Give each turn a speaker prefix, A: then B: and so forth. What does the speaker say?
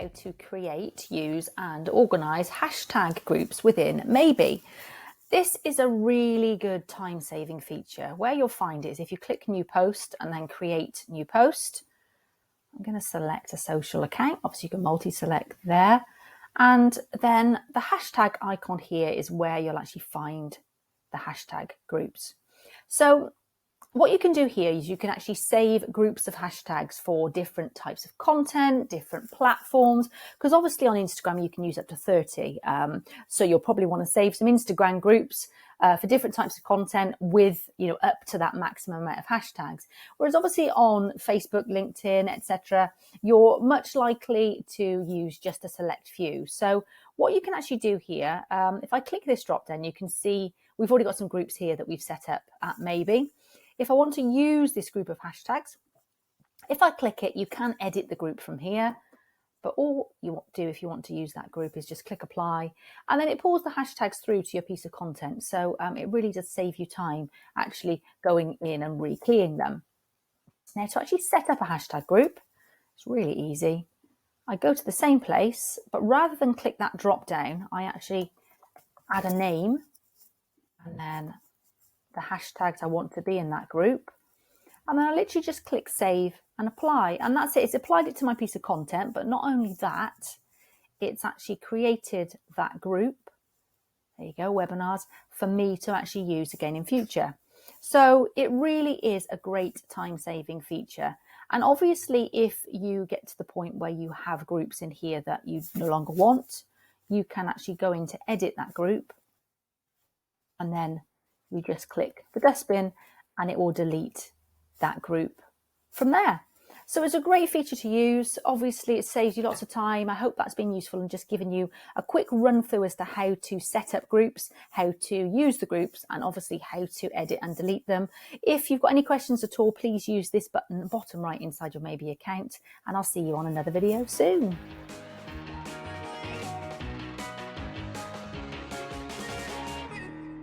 A: how to create, use and organize hashtag groups within Maybe. This is a really good time-saving feature. Where you'll find it is if you click new post and then create new post. I'm going to select a social account. Obviously you can multi-select there. And then the hashtag icon here is where you'll actually find the hashtag groups. So what you can do here is you can actually save groups of hashtags for different types of content, different platforms, because obviously on Instagram you can use up to 30. So you'll probably want to save some Instagram groups for different types of content with, up to that maximum amount of hashtags. Whereas obviously on Facebook, LinkedIn, etc., you're much likely to use just a select few. So what you can actually do here, if I click this drop down, you can see we've already got some groups here that we've set up at Maybe. If I want to use this group of hashtags, if I click it, you can edit the group from here. But all you want to do if you want to use that group is just click apply, and then it pulls the hashtags through to your piece of content. So it really does save you time actually going in and rekeying them. Now to actually set up a hashtag group, it's really easy. I go to the same place, but rather than click that drop down, I actually add a name and then the hashtags I want to be in that group. And then I literally just click save and apply. And that's it. It's applied it to my piece of content. But not only that, it's actually created that group. There you go, webinars, for me to actually use again in future. So it really is a great time-saving feature. And obviously, if you get to the point where you have groups in here that you no longer want, you can actually go in to edit that group. And then you just click the dustbin and it will delete that group from there. So it's a great feature to use. Obviously, it saves you lots of time. I hope that's been useful and just given you a quick run through as to how to set up groups, how to use the groups, and obviously how to edit and delete them. If you've got any questions at all, please use this button bottom right inside your Maybe account, and I'll see you on another video soon.